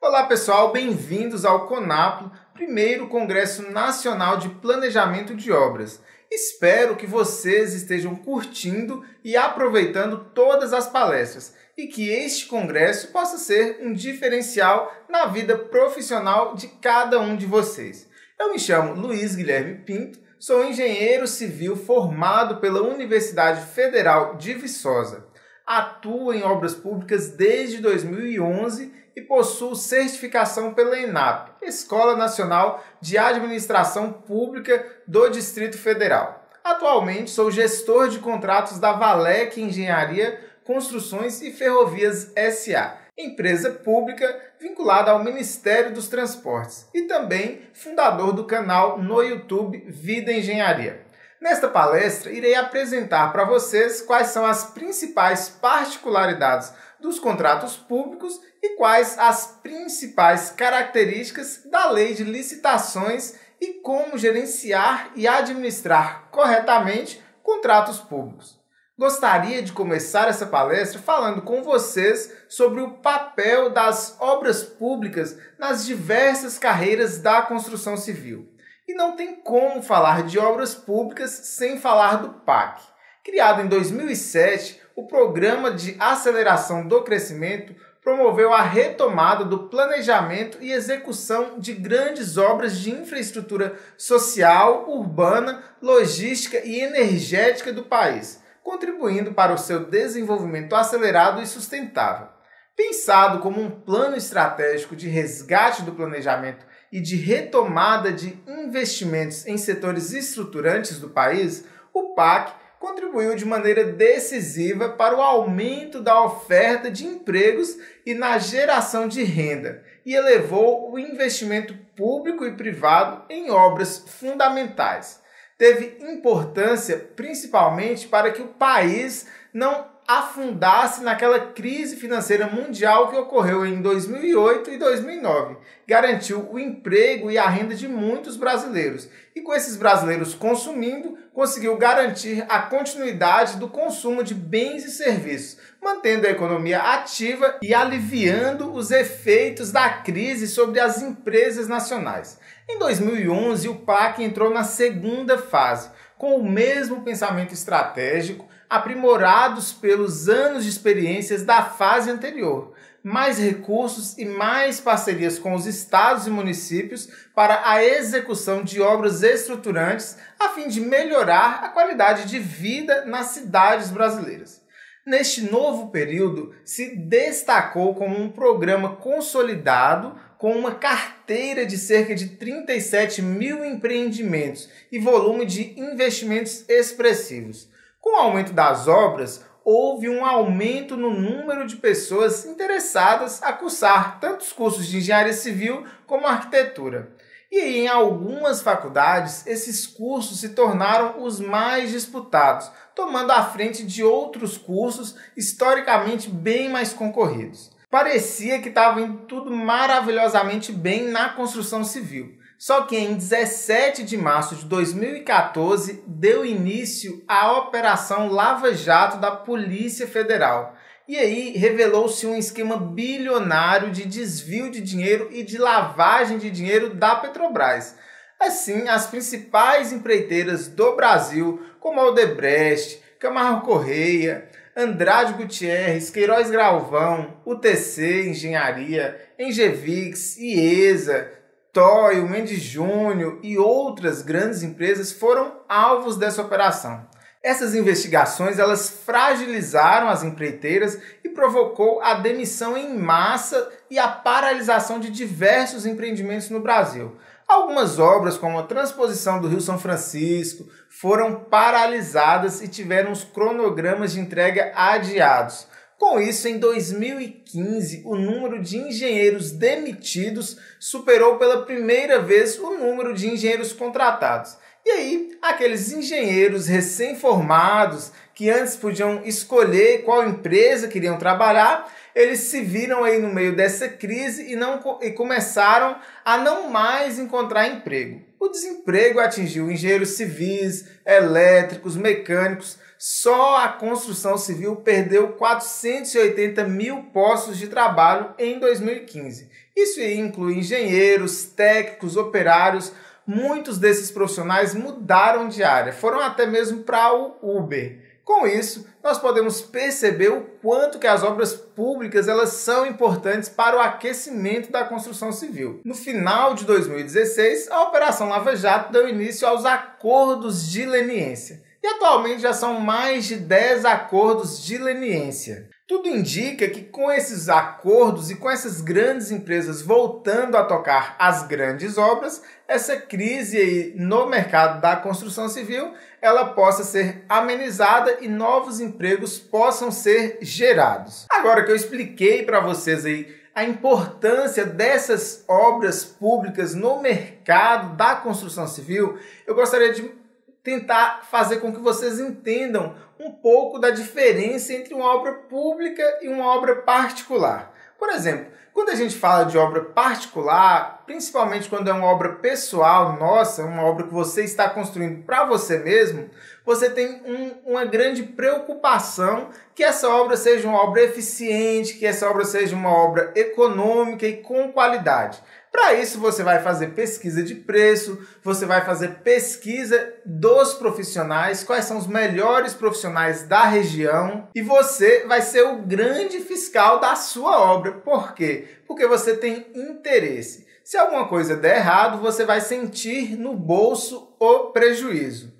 Olá pessoal, bem-vindos ao CONAPLO, primeiro Congresso Nacional de Planejamento de Obras. Espero que vocês estejam curtindo e aproveitando todas as palestras e que este congresso possa ser um diferencial na vida profissional de cada um de vocês. Eu me chamo Luiz Guilherme Pinto, sou engenheiro civil formado pela Universidade Federal de Viçosa. Atuo em obras públicas desde 2011 e possuo certificação pela ENAP, Escola Nacional de Administração Pública do Distrito Federal. Atualmente sou gestor de contratos da Valec Engenharia, Construções e Ferrovias S.A., empresa pública vinculada ao Ministério dos Transportes, e também fundador do canal no YouTube Vida Engenharia. Nesta palestra, irei apresentar para vocês quais são as principais particularidades dos contratos públicos e quais as principais características da Lei de Licitações e como gerenciar e administrar corretamente contratos públicos. Gostaria de começar essa palestra falando com vocês sobre o papel das obras públicas nas diversas carreiras da construção civil. E não tem como falar de obras públicas sem falar do PAC. Criado em 2007, o Programa de Aceleração do Crescimento promoveu a retomada do planejamento e execução de grandes obras de infraestrutura social, urbana, logística e energética do país, contribuindo para o seu desenvolvimento acelerado e sustentável. Pensado como um plano estratégico de resgate do planejamento e de retomada de investimentos em setores estruturantes do país, o PAC contribuiu de maneira decisiva para o aumento da oferta de empregos e na geração de renda, e elevou o investimento público e privado em obras fundamentais. Teve importância principalmente para que o país não afundasse naquela crise financeira mundial que ocorreu em 2008 e 2009. Garantiu o emprego e a renda de muitos brasileiros. E com esses brasileiros consumindo, conseguiu garantir a continuidade do consumo de bens e serviços, mantendo a economia ativa e aliviando os efeitos da crise sobre as empresas nacionais. Em 2011, o PAC entrou na segunda fase, com o mesmo pensamento estratégico, aprimorados pelos anos de experiências da fase anterior, mais recursos e mais parcerias com os estados e municípios para a execução de obras estruturantes a fim de melhorar a qualidade de vida nas cidades brasileiras. Neste novo período, se destacou como um programa consolidado com uma carteira de cerca de 37 mil empreendimentos e volume de investimentos expressivos. Com o aumento das obras, houve um aumento no número de pessoas interessadas a cursar tanto os cursos de engenharia civil como arquitetura. E em algumas faculdades, esses cursos se tornaram os mais disputados, tomando à frente de outros cursos historicamente bem mais concorridos. Parecia que estava indo tudo maravilhosamente bem na construção civil. Só que em 17 de março de 2014 deu início à Operação Lava Jato da Polícia Federal. E aí revelou-se um esquema bilionário de desvio de dinheiro e de lavagem de dinheiro da Petrobras. Assim, as principais empreiteiras do Brasil, como a Odebrecht, Camargo Correia, Andrade Gutierrez, Queiroz Galvão, UTC Engenharia, Engevix, IESA, Toyo, Mendes Júnior e outras grandes empresas foram alvos dessa operação. Essas investigações elas fragilizaram as empreiteiras e provocou a demissão em massa e a paralisação de diversos empreendimentos no Brasil. Algumas obras, como a transposição do Rio São Francisco, foram paralisadas e tiveram os cronogramas de entrega adiados. Com isso, em 2015, o número de engenheiros demitidos superou pela primeira vez o número de engenheiros contratados. E aí, aqueles engenheiros recém-formados que antes podiam escolher qual empresa queriam trabalhar, eles se viram aí no meio dessa crise e começaram a não mais encontrar emprego. O desemprego atingiu engenheiros civis, elétricos, mecânicos, só a construção civil perdeu 480 mil postos de trabalho em 2015. Isso inclui engenheiros, técnicos, operários. Muitos desses profissionais mudaram de área, foram até mesmo para o Uber. Com isso, nós podemos perceber o quanto que as obras públicas elas são importantes para o aquecimento da construção civil. No final de 2016, a Operação Lava Jato deu início aos acordos de leniência. E atualmente já são mais de 10 acordos de leniência. Tudo indica que com esses acordos e com essas grandes empresas voltando a tocar as grandes obras, essa crise aí no mercado da construção civil, ela possa ser amenizada e novos empregos possam ser gerados. Agora que eu expliquei para vocês aí a importância dessas obras públicas no mercado da construção civil, eu gostaria de tentar fazer com que vocês entendam um pouco da diferença entre uma obra pública e uma obra particular. Por exemplo, quando a gente fala de obra particular, principalmente quando é uma obra pessoal nossa, uma obra que você está construindo para você mesmo, você tem uma grande preocupação que essa obra seja uma obra eficiente, que essa obra seja uma obra econômica e com qualidade. Para isso, você vai fazer pesquisa de preço, você vai fazer pesquisa dos profissionais, quais são os melhores profissionais da região, e você vai ser o grande fiscal da sua obra. Por quê? Porque você tem interesse. Se alguma coisa der errado, você vai sentir no bolso o prejuízo.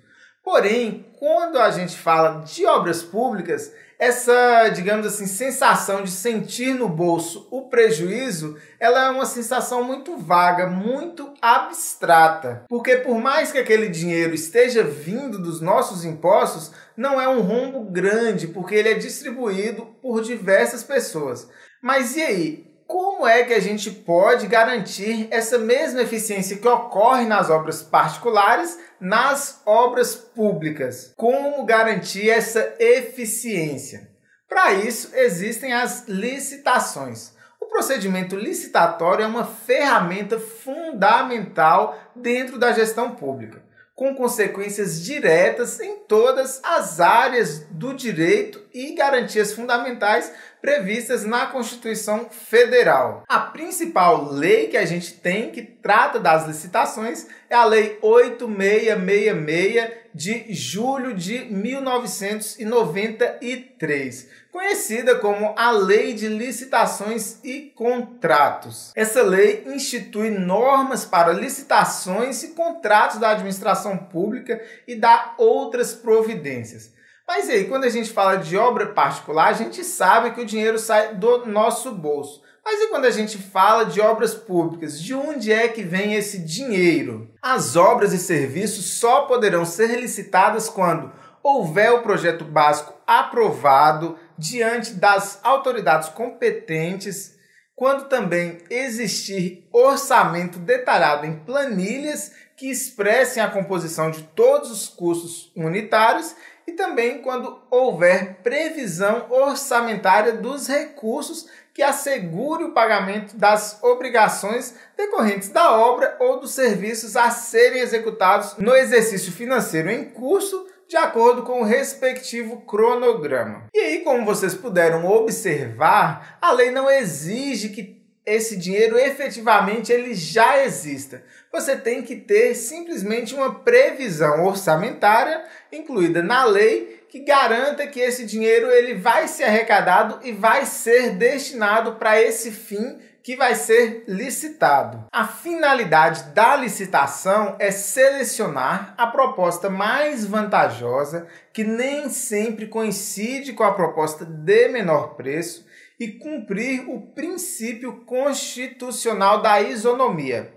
Porém, quando a gente fala de obras públicas, essa, digamos assim, sensação de sentir no bolso o prejuízo, ela é uma sensação muito vaga, muito abstrata. Porque por mais que aquele dinheiro esteja vindo dos nossos impostos, não é um rombo grande, porque ele é distribuído por diversas pessoas. Mas e aí? Como é que a gente pode garantir essa mesma eficiência que ocorre nas obras particulares, nas obras públicas? Como garantir essa eficiência? Para isso, existem as licitações. O procedimento licitatório é uma ferramenta fundamental dentro da gestão pública, com consequências diretas em todas as áreas do direito e garantias fundamentais previstas na Constituição Federal. A principal lei que a gente tem que trata das licitações é a Lei 8666 de julho de 1993, conhecida como a Lei de Licitações e Contratos. Essa lei institui normas para licitações e contratos da administração pública e dá outras providências. Mas aí, quando a gente fala de obra particular, a gente sabe que o dinheiro sai do nosso bolso. Mas e quando a gente fala de obras públicas, de onde é que vem esse dinheiro? As obras e serviços só poderão ser licitadas quando houver o projeto básico aprovado diante das autoridades competentes, quando também existir orçamento detalhado em planilhas que expressem a composição de todos os custos unitários e também quando houver previsão orçamentária dos recursos que assegure o pagamento das obrigações decorrentes da obra ou dos serviços a serem executados no exercício financeiro em curso, de acordo com o respectivo cronograma. E aí, como vocês puderam observar, a lei não exige que esse dinheiro efetivamente ele já exista. Você tem que ter simplesmente uma previsão orçamentária incluída na lei que garanta que esse dinheiro ele vai ser arrecadado e vai ser destinado para esse fim que vai ser licitado. A finalidade da licitação é selecionar a proposta mais vantajosa, que nem sempre coincide com a proposta de menor preço, e cumprir o princípio constitucional da isonomia,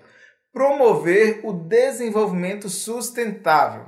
promover o desenvolvimento sustentável.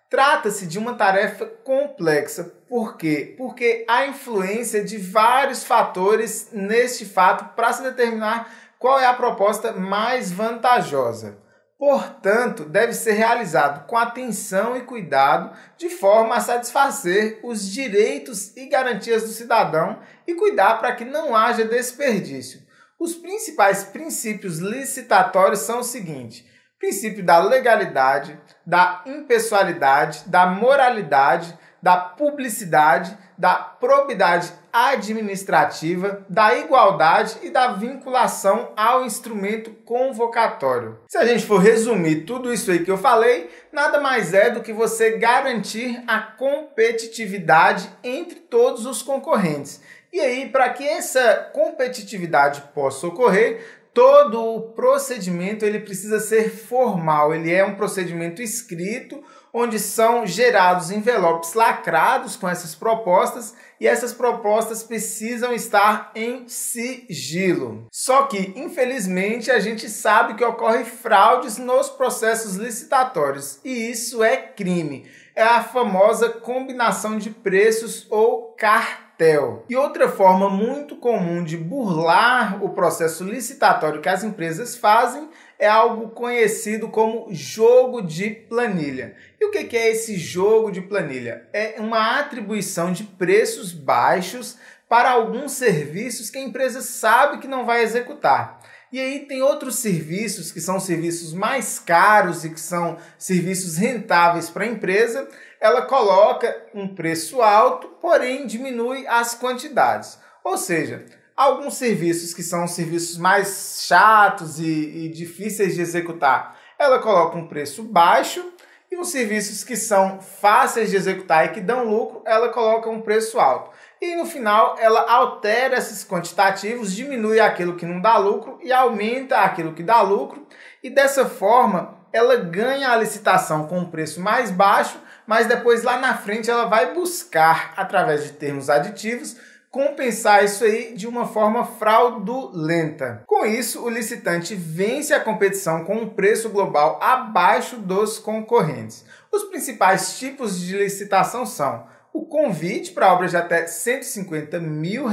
Trata-se de uma tarefa complexa. Por quê? Porque há influência de vários fatores neste fato para se determinar qual é a proposta mais vantajosa. Portanto, deve ser realizado com atenção e cuidado, de forma a satisfazer os direitos e garantias do cidadão e cuidar para que não haja desperdício. Os principais princípios licitatórios são os seguintes: princípio da legalidade, da impessoalidade, da moralidade, da publicidade, da probidade administrativa, da igualdade e da vinculação ao instrumento convocatório. Se a gente for resumir tudo isso aí que eu falei, nada mais é do que você garantir a competitividade entre todos os concorrentes. E aí, para que essa competitividade possa ocorrer, todo o procedimento ele precisa ser formal, ele é um procedimento escrito, onde são gerados envelopes lacrados com essas propostas e essas propostas precisam estar em sigilo. Só que, infelizmente, a gente sabe que ocorre fraudes nos processos licitatórios e isso é crime. É a famosa combinação de preços ou cartel. E outra forma muito comum de burlar o processo licitatório que as empresas fazem é algo conhecido como jogo de planilha. E o que é esse jogo de planilha? É uma atribuição de preços baixos para alguns serviços que a empresa sabe que não vai executar. E aí tem outros serviços que são serviços mais caros e que são serviços rentáveis para a empresa. Ela coloca um preço alto, porém diminui as quantidades. Ou seja, alguns serviços que são serviços mais chatos e difíceis de executar, ela coloca um preço baixo, e os serviços que são fáceis de executar e que dão lucro, ela coloca um preço alto. E no final ela altera esses quantitativos, diminui aquilo que não dá lucro e aumenta aquilo que dá lucro, e dessa forma ela ganha a licitação com um preço mais baixo, mas depois lá na frente ela vai buscar, através de termos aditivos, compensar isso aí de uma forma fraudulenta. Com isso, o licitante vence a competição com um preço global abaixo dos concorrentes. Os principais tipos de licitação são o convite para obras de até R$150 mil,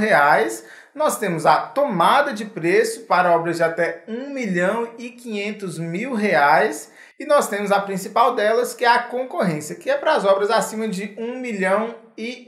nós temos a tomada de preço para obras de até R$1.500.000 e nós temos a principal delas, que é a concorrência, que é para as obras acima de R$1,5 milhão. E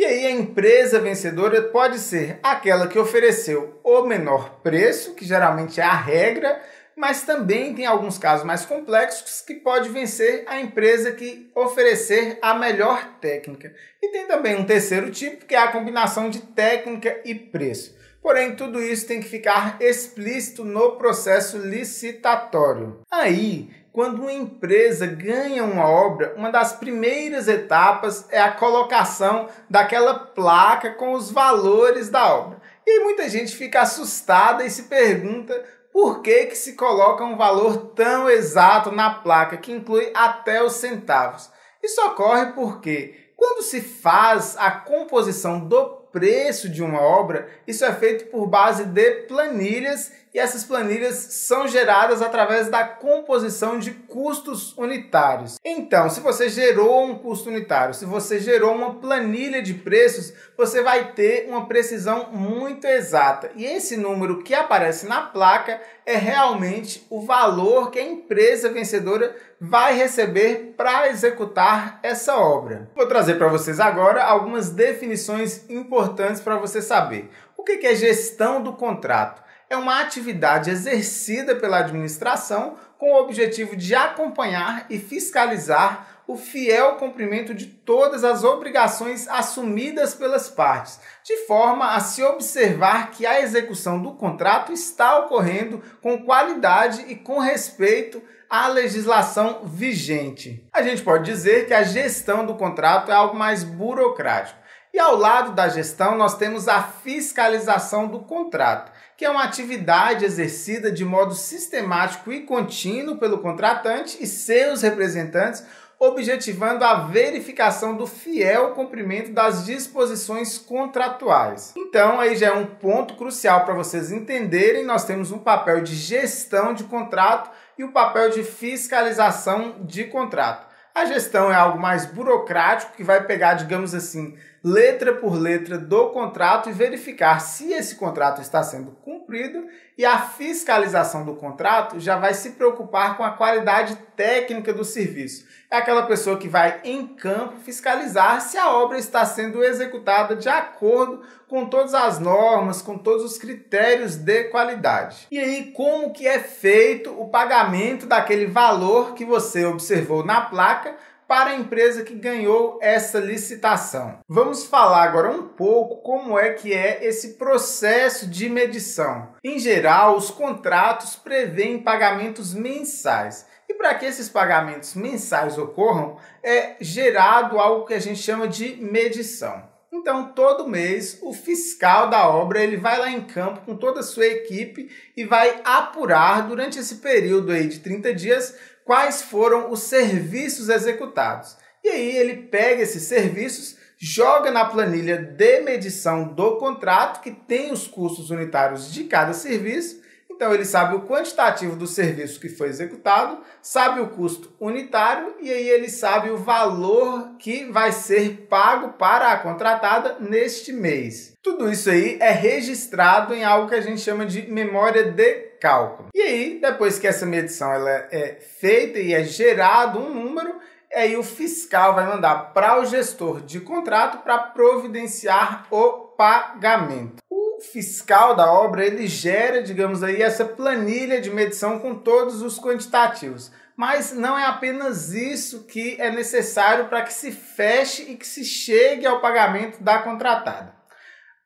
aí a empresa vencedora pode ser aquela que ofereceu o menor preço, que geralmente é a regra, mas também tem alguns casos mais complexos que pode vencer a empresa que oferecer a melhor técnica. E tem também um terceiro tipo, que é a combinação de técnica e preço. Porém, tudo isso tem que ficar explícito no processo licitatório. Aí, quando uma empresa ganha uma obra, uma das primeiras etapas é a colocação daquela placa com os valores da obra. E muita gente fica assustada e se pergunta por que se coloca um valor tão exato na placa, que inclui até os centavos. Isso ocorre porque, quando se faz a composição do preço de uma obra, isso é feito por base de planilhas e essas planilhas são geradas através da composição de custos unitários. Então, se você gerou um custo unitário, se você gerou uma planilha de preços, você vai ter uma precisão muito exata. E esse número que aparece na placa é realmente o valor que a empresa vencedora vai receber para executar essa obra. Vou trazer para vocês agora algumas definições importantes para você saber. O que é gestão do contrato? É uma atividade exercida pela administração com o objetivo de acompanhar e fiscalizar o fiel cumprimento de todas as obrigações assumidas pelas partes, de forma a se observar que a execução do contrato está ocorrendo com qualidade e com respeito à legislação vigente. A gente pode dizer que a gestão do contrato é algo mais burocrático. E ao lado da gestão, nós temos a fiscalização do contrato, que é uma atividade exercida de modo sistemático e contínuo pelo contratante e seus representantes, objetivando a verificação do fiel cumprimento das disposições contratuais. Então, aí já é um ponto crucial para vocês entenderem, nós temos um papel de gestão de contrato e o papel de fiscalização de contrato. A gestão é algo mais burocrático, que vai pegar, digamos assim, letra por letra do contrato e verificar se esse contrato está sendo cumprido, e a fiscalização do contrato já vai se preocupar com a qualidade técnica do serviço. É aquela pessoa que vai em campo fiscalizar se a obra está sendo executada de acordo com todas as normas, com todos os critérios de qualidade. E aí, como que é feito o pagamento daquele valor que você observou na placa para a empresa que ganhou essa licitação. Vamos falar agora um pouco como é que é esse processo de medição. Em geral, os contratos prevêem pagamentos mensais. E para que esses pagamentos mensais ocorram, é gerado algo que a gente chama de medição. Então, todo mês, o fiscal da obra ele vai lá em campo com toda a sua equipe e vai apurar durante esse período aí de 30 dias quais foram os serviços executados. E aí ele pega esses serviços, joga na planilha de medição do contrato, que tem os custos unitários de cada serviço. Então ele sabe o quantitativo do serviço que foi executado, sabe o custo unitário e aí ele sabe o valor que vai ser pago para a contratada neste mês. Tudo isso aí é registrado em algo que a gente chama de memória de cálculo. E aí, depois que essa medição ela é feita e é gerado um número, aí o fiscal vai mandar para o gestor de contrato para providenciar o pagamento. O fiscal da obra ele gera, digamos aí, essa planilha de medição com todos os quantitativos. Mas não é apenas isso que é necessário para que se feche e que se chegue ao pagamento da contratada.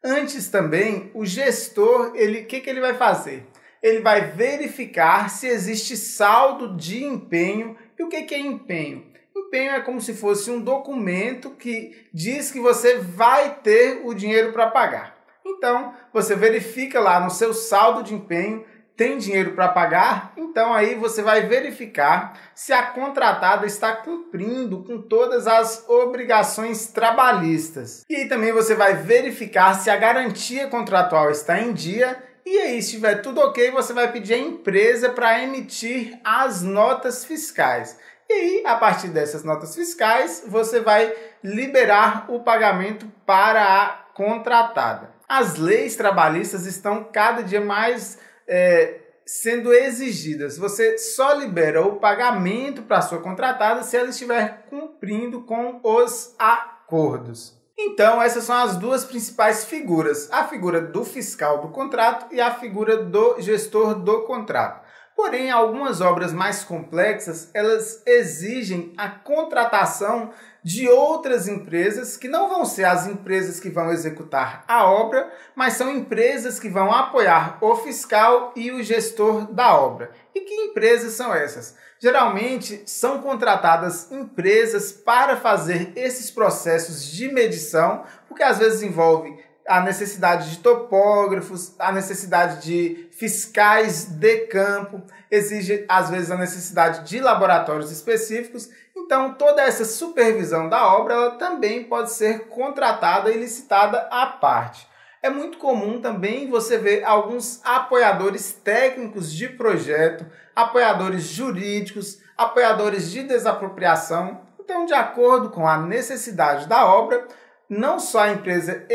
Antes também, o gestor, o que ele vai fazer? Ele vai verificar se existe saldo de empenho. E o que é empenho? Empenho é como se fosse um documento que diz que você vai ter o dinheiro para pagar. Então, você verifica lá no seu saldo de empenho, tem dinheiro para pagar? Então aí você vai verificar se a contratada está cumprindo com todas as obrigações trabalhistas. E aí também você vai verificar se a garantia contratual está em dia. E aí, se estiver tudo ok, você vai pedir à empresa para emitir as notas fiscais. E aí, a partir dessas notas fiscais, você vai liberar o pagamento para a contratada. As leis trabalhistas estão cada dia mais sendo exigidas. Você só libera o pagamento para a sua contratada se ela estiver cumprindo com os acordos. Então, essas são as duas principais figuras, a figura do fiscal do contrato e a figura do gestor do contrato. Porém, algumas obras mais complexas, elas exigem a contratação de outras empresas, que não vão ser as empresas que vão executar a obra, mas são empresas que vão apoiar o fiscal e o gestor da obra. E que empresas são essas? Geralmente, são contratadas empresas para fazer esses processos de medição, porque às vezes envolve a necessidade de topógrafos, a necessidade de fiscais de campo, exige às vezes a necessidade de laboratórios específicos. Então toda essa supervisão da obra ela também pode ser contratada e licitada à parte. É muito comum também você ver alguns apoiadores técnicos de projeto, apoiadores jurídicos, apoiadores de desapropriação. Então, de acordo com a necessidade da obra, não só a empresa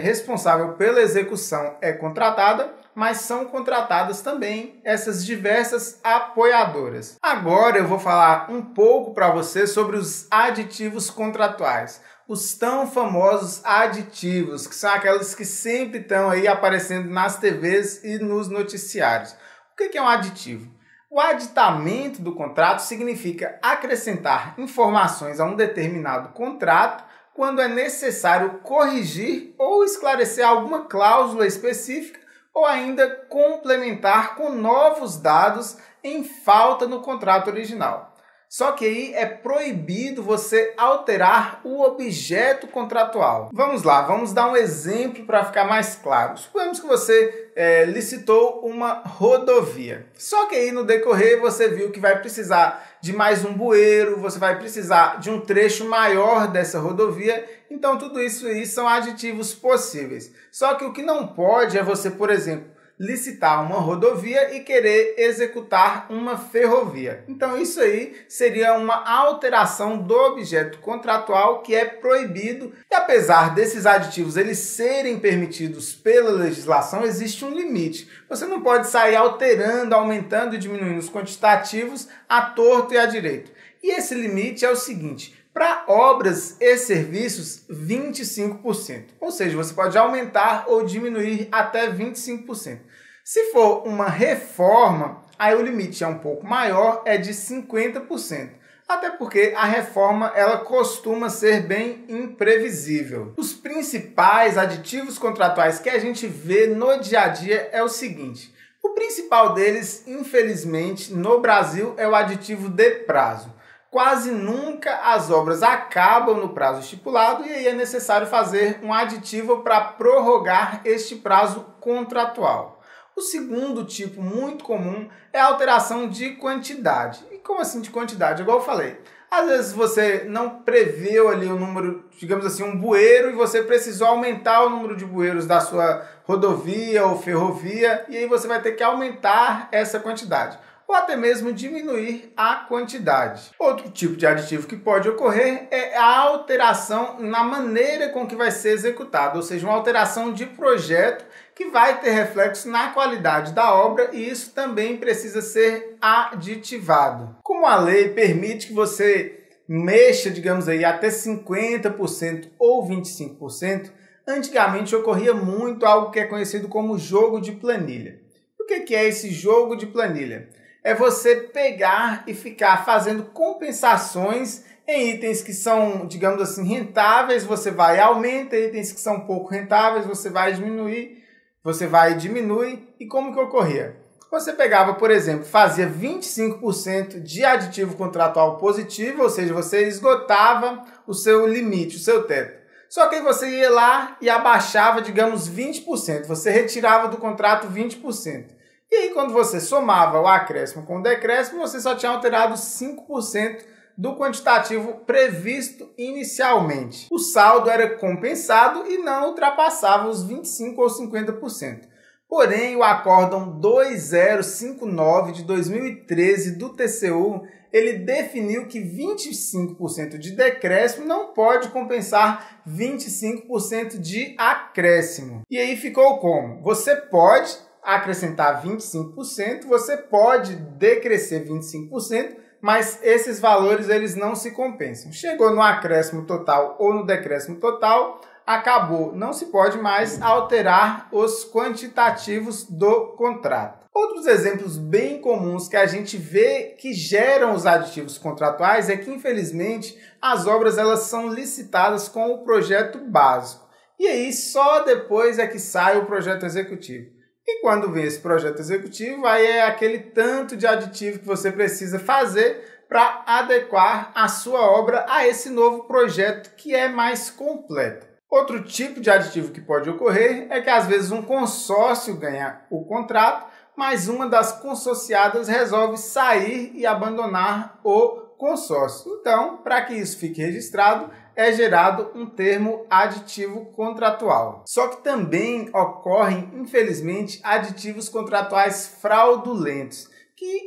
responsável pela execução é contratada, mas são contratadas também essas diversas apoiadoras. Agora eu vou falar um pouco para você sobre os aditivos contratuais. Os tão famosos aditivos, que são aqueles que sempre estão aí aparecendo nas TVs e nos noticiários. O que é um aditivo? O aditamento do contrato significa acrescentar informações a um determinado contrato quando é necessário corrigir ou esclarecer alguma cláusula específica ou ainda complementar com novos dados em falta no contrato original. Só que aí é proibido você alterar o objeto contratual. Vamos lá, vamos dar um exemplo para ficar mais claro. Suponhamos que você licitou uma rodovia. Só que aí no decorrer você viu que vai precisar de mais um bueiro, você vai precisar de um trecho maior dessa rodovia. Então tudo isso aí são aditivos possíveis. Só que o que não pode é você, por exemplo, licitar uma rodovia e querer executar uma ferrovia. Então isso aí seria uma alteração do objeto contratual que é proibido. E apesar desses aditivos eles serem permitidos pela legislação, existe um limite. Você não pode sair alterando, aumentando e diminuindo os quantitativos à torto e à direito. E esse limite é o seguinte: para obras e serviços, 25%. Ou seja, você pode aumentar ou diminuir até 25%. Se for uma reforma, aí o limite é um pouco maior, é de 50%. até porque a reforma ela costuma ser bem imprevisível. Os principais aditivos contratuais que a gente vê no dia a dia é o seguinte: o principal deles, infelizmente, no Brasil é o aditivo de prazo. Quase nunca as obras acabam no prazo estipulado e aí é necessário fazer um aditivo para prorrogar este prazo contratual. O segundo tipo muito comum é a alteração de quantidade. E como assim de quantidade? Igual eu falei, às vezes você não preveu ali o número, digamos assim, um bueiro e você precisou aumentar o número de bueiros da sua rodovia ou ferrovia e aí você vai ter que aumentar essa quantidade ou até mesmo diminuir a quantidade. Outro tipo de aditivo que pode ocorrer é a alteração na maneira com que vai ser executado, ou seja, uma alteração de projeto que vai ter reflexo na qualidade da obra e isso também precisa ser aditivado. Como a lei permite que você mexa, digamos aí, até 50% ou 25%, antigamente ocorria muito algo que é conhecido como jogo de planilha. O que é esse jogo de planilha? É você pegar e ficar fazendo compensações em itens que são, digamos assim, rentáveis, você vai e aumenta, itens que são pouco rentáveis, você vai diminuir, você vai e diminui. E como que ocorria? Você pegava, por exemplo, fazia 25% de aditivo contratual positivo, ou seja, você esgotava o seu limite, o seu teto. Só que aí você ia lá e abaixava, digamos, 20%, você retirava do contrato 20%. E aí, quando você somava o acréscimo com o decréscimo, você só tinha alterado 5% do quantitativo previsto inicialmente. O saldo era compensado e não ultrapassava os 25% ou 50%. Porém, o Acórdão 2059 de 2013 do TCU, ele definiu que 25% de decréscimo não pode compensar 25% de acréscimo. E aí ficou como? Você pode acrescentar 25%, você pode decrescer 25%, mas esses valores eles não se compensam. Chegou no acréscimo total ou no decréscimo total, acabou. Não se pode mais alterar os quantitativos do contrato. Outros exemplos bem comuns que a gente vê que geram os aditivos contratuais é que, infelizmente, as obras elas são licitadas com o projeto básico. E aí só depois é que sai o projeto executivo. E quando vem esse projeto executivo, aí é aquele tanto de aditivo que você precisa fazer para adequar a sua obra a esse novo projeto que é mais completo. Outro tipo de aditivo que pode ocorrer é que às vezes um consórcio ganha o contrato, mas uma das consorciadas resolve sair e abandonar o consórcio. Então, para que isso fique registrado, é gerado um termo aditivo contratual. Só que também ocorrem, infelizmente, aditivos contratuais fraudulentos, que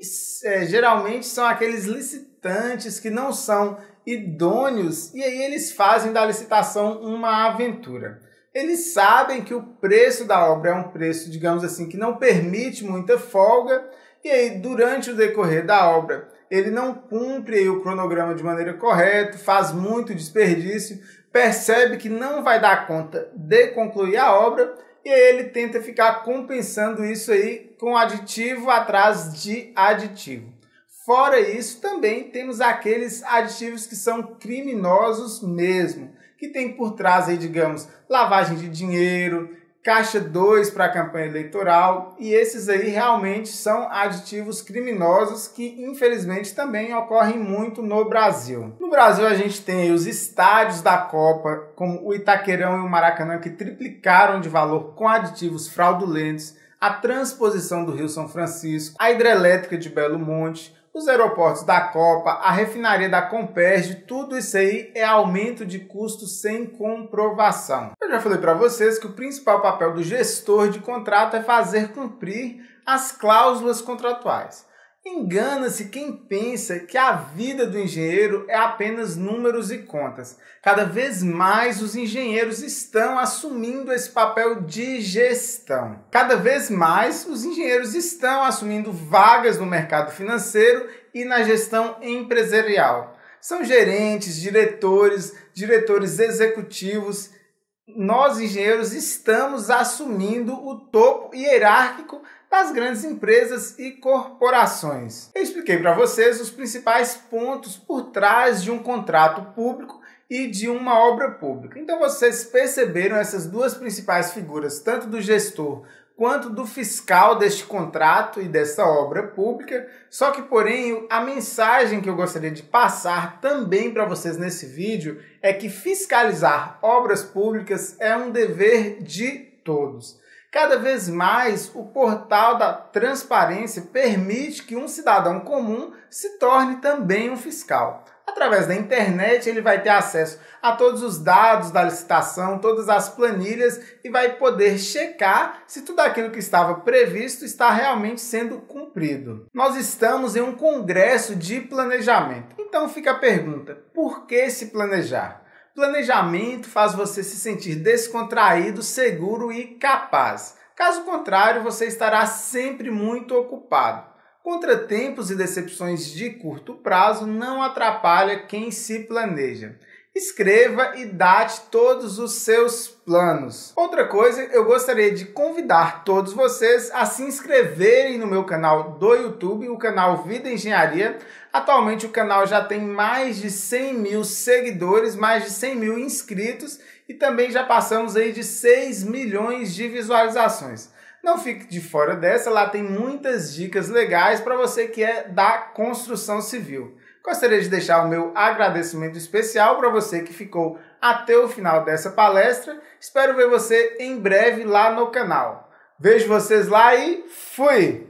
geralmente são aqueles licitantes que não são idôneos e aí eles fazem da licitação uma aventura. Eles sabem que o preço da obra é um preço, digamos assim, que não permite muita folga e aí durante o decorrer da obra ele não cumpre o cronograma de maneira correta, faz muito desperdício, percebe que não vai dar conta de concluir a obra e aí ele tenta ficar compensando isso aí com aditivo atrás de aditivo. Fora isso, também temos aqueles aditivos que são criminosos mesmo, que tem por trás aí, digamos, lavagem de dinheiro, caixa 2 para a campanha eleitoral, e esses aí realmente são aditivos criminosos que infelizmente também ocorrem muito no Brasil. No Brasil a gente tem os estádios da Copa, como o Itaquerão e o Maracanã, que triplicaram de valor com aditivos fraudulentos, a transposição do Rio São Francisco, a hidrelétrica de Belo Monte, os aeroportos da Copa, a refinaria da Comperj, tudo isso aí é aumento de custos sem comprovação. Eu já falei para vocês que o principal papel do gestor de contrato é fazer cumprir as cláusulas contratuais. Engana-se quem pensa que a vida do engenheiro é apenas números e contas. Cada vez mais os engenheiros estão assumindo esse papel de gestão. Cada vez mais os engenheiros estão assumindo vagas no mercado financeiro e na gestão empresarial. São gerentes, diretores executivos nós engenheiros estamos assumindo o topo hierárquico das grandes empresas e corporações. Eu expliquei para vocês os principais pontos por trás de um contrato público e de uma obra pública. Então vocês perceberam essas duas principais figuras, tanto do gestor quanto do fiscal deste contrato e dessa obra pública. Só que, porém, a mensagem que eu gostaria de passar também para vocês nesse vídeo é que fiscalizar obras públicas é um dever de todos. Cada vez mais, o portal da transparência permite que um cidadão comum se torne também um fiscal. Através da internet, ele vai ter acesso a todos os dados da licitação, todas as planilhas e vai poder checar se tudo aquilo que estava previsto está realmente sendo cumprido. Nós estamos em um congresso de planejamento. Então fica a pergunta: por que se planejar? Planejamento faz você se sentir descontraído, seguro e capaz. Caso contrário, você estará sempre muito ocupado. Contratempos e decepções de curto prazo não atrapalham quem se planeja. Escreva e date todos os seus planos. Outra coisa, eu gostaria de convidar todos vocês a se inscreverem no meu canal do YouTube, o canal Vida Engenharia. Atualmente o canal já tem mais de 100 mil seguidores, mais de 100 mil inscritos e também já passamos aí de 6 milhões de visualizações. Não fique de fora dessa, lá tem muitas dicas legais para você que é da construção civil. Gostaria de deixar o meu agradecimento especial para você que ficou até o final dessa palestra. Espero ver você em breve lá no canal. Vejo vocês lá e fui!